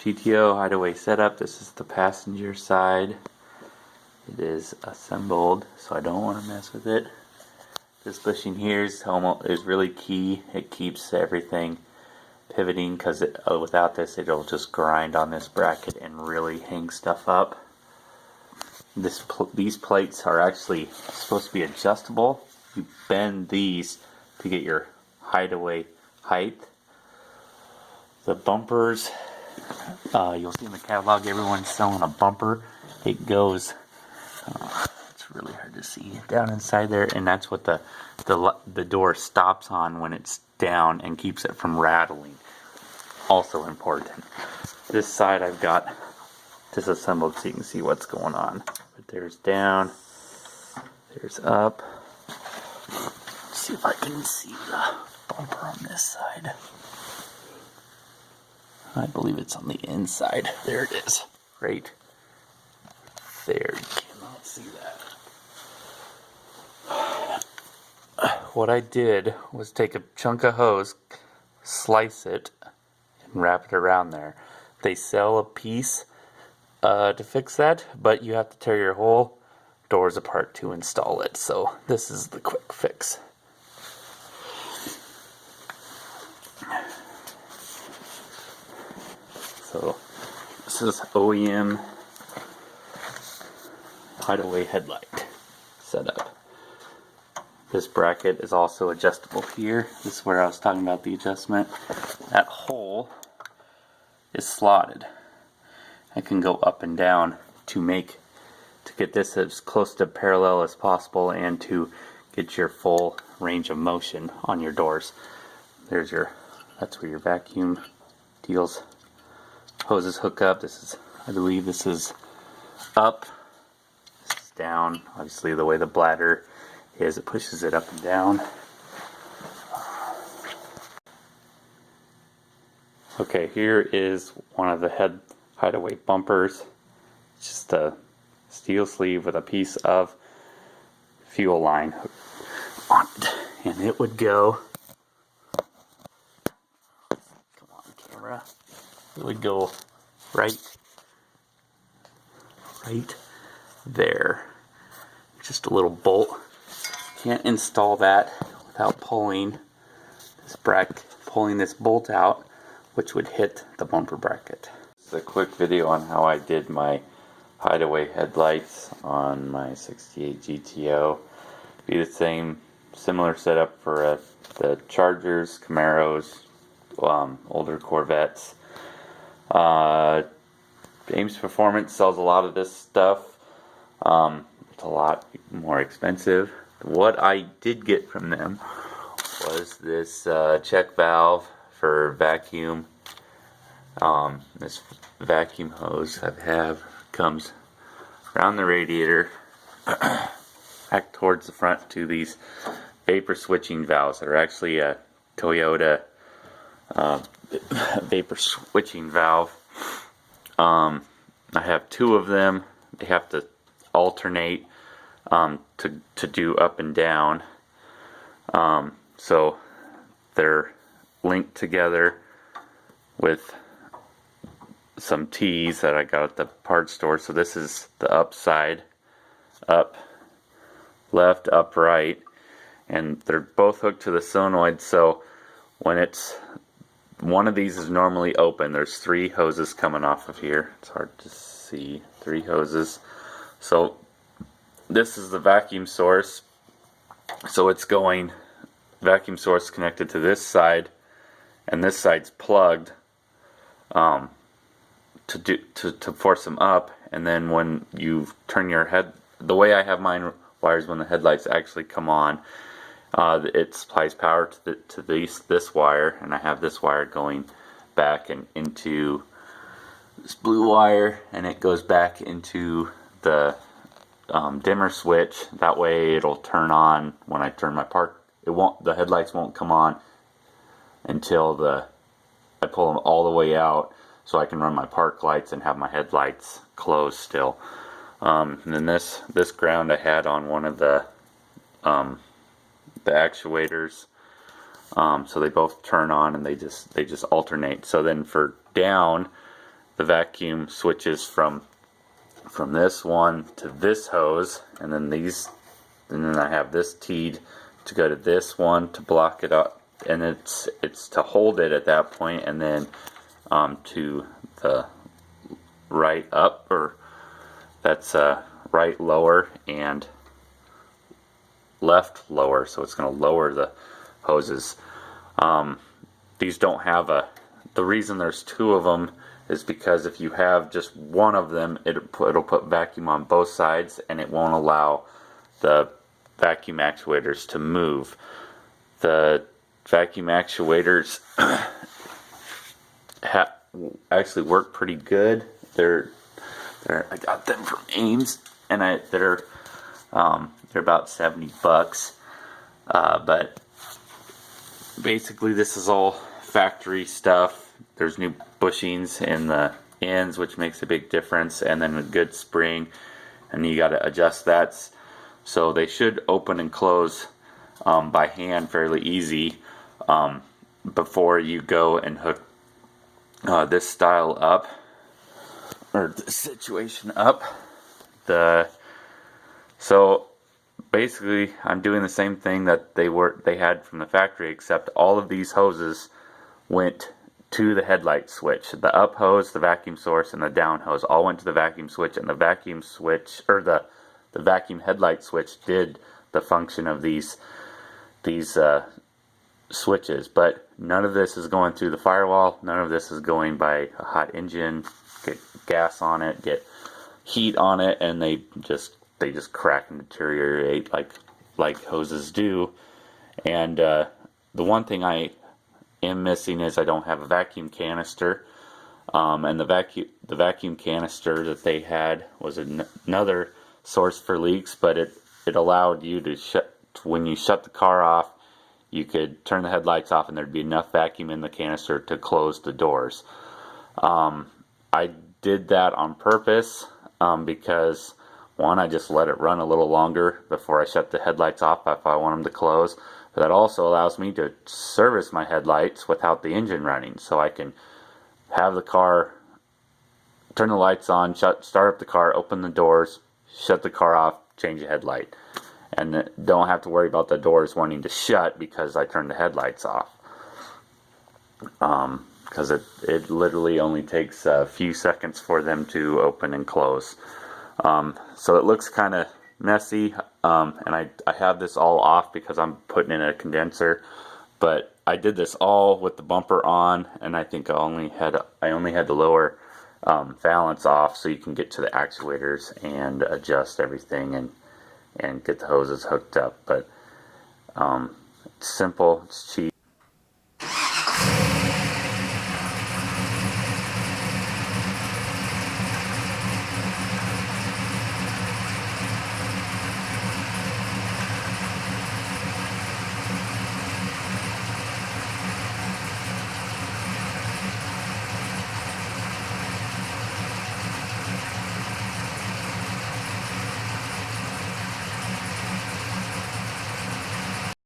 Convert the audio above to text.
GTO Hideaway setup. This is the passenger side. It is assembled, so I don't want to mess with it. This bushing here is really key. It keeps everything pivoting, because without this it'll just grind on this bracket and really hang stuff up. These plates are actually supposed to be adjustable. You bend these to get your hideaway height. The bumpers, you'll see in the catalog everyone's selling a bumper. It goes, it's really hard to see, down inside there, and that's what the door stops on when it's down and keeps it from rattling. Also important. This side I've got disassembled so you can see what's going on. But there's down, there's up. Let's see if I can see the bumper on this side. I believe it's on the inside. There it is. Right there. You cannot see that. What I did was take a chunk of hose, slice it, and wrap it around there. They sell a piece to fix that, but you have to tear your whole doors apart to install it. So this is the quick fix. So this is OEM Hideaway headlight setup. This bracket is also adjustable here. This is where I was talking about the adjustment. That hole is slotted. I can go up and down to get this as close to parallel as possible and to get your full range of motion on your doors. That's where your vacuum deals. Hoses hook up. I believe this is up. This is down. Obviously the way the bladder is, it pushes it up and down. Okay, here is one of the hideaway bumpers. It's just a steel sleeve with a piece of fuel line on it, and it would go, come on camera, it would go right there. Just a little bolt. Can't install that without pulling this bolt out, which would hit the bumper bracket. This is a quick video on how I did my hideaway headlights on my 68 GTO. Be the similar setup for the Chargers, Camaros, older Corvettes. Ames Performance sells a lot of this stuff. It's a lot more expensive. What I did get from them was this check valve for vacuum. This vacuum hose I have comes around the radiator back towards the front to these vapor switching valves that are actually a Toyota vapor switching valve. I have two of them. They have to alternate to do up and down. So they're linked together with some T's that I got at the parts store. So this is the up side, up, left, up, right, and they're both hooked to the solenoid. So when one of these is normally open, there's three hoses coming off of here. It's hard to see, three hoses. So this is the vacuum source. So it's going vacuum source connected to this side, and this side's plugged to force them up. And then when you turn your head, the way I have mine wires, when the headlights actually come on, it supplies power to this wire, and I have this wire going back and into this blue wire, and it goes back into the dimmer switch. That way it'll turn on when I turn my park. The headlights won't come on until I pull them all the way out, so I can run my park lights and have my headlights closed still. And then this ground I had on one of the actuators, so they both turn on and they just alternate. So then for down, the vacuum switches from this one to this hose, and then I have this teed to go to this one to block it up, and it's to hold it at that point, and then to the right up, or that's right lower and left lower, so it's going to lower the hoses. These don't have the reason there's two of them is because if you have just one of them, it'll put vacuum on both sides, and it won't allow the vacuum actuators to move. The vacuum actuators actually work pretty good. I got them from Ames, and they're about $70. But basically, this is all factory stuff. There's new bushings in the ends, which makes a big difference, and then a good spring, and you got to adjust that. So they should open and close by hand fairly easy before you go and hook this style up, or this situation up. So basically, I'm doing the same thing that they had from the factory, except all of these hoses went to the headlight switch. The up hose, the vacuum source, and the down hose all went to the vacuum switch, and the vacuum switch, or the vacuum headlight switch, did the function of these switches. But none of this is going through the firewall. None of this is going by a hot engine, get gas on it, get heat on it, and they just crack and deteriorate like hoses do. And the one thing I am missing is I don't have a vacuum canister, and the vacuum canister that they had was another source for leaks, but it allowed you to when you shut the car off, you could turn the headlights off and there'd be enough vacuum in the canister to close the doors. I did that on purpose because, one, I just let it run a little longer before I shut the headlights off if I want them to close. But that also allows me to service my headlights without the engine running, so I can have the car, turn the lights on, start up the car, open the doors, shut the car off, change the headlight, and don't have to worry about the doors wanting to shut because I turned the headlights off. Because it literally only takes a few seconds for them to open and close. So it looks kind of messy, and I have this all off because I'm putting in a condenser, but I did this all with the bumper on, and I think I only had the lower valance off, so you can get to the actuators and adjust everything and get the hoses hooked up. But it's simple, it's cheap.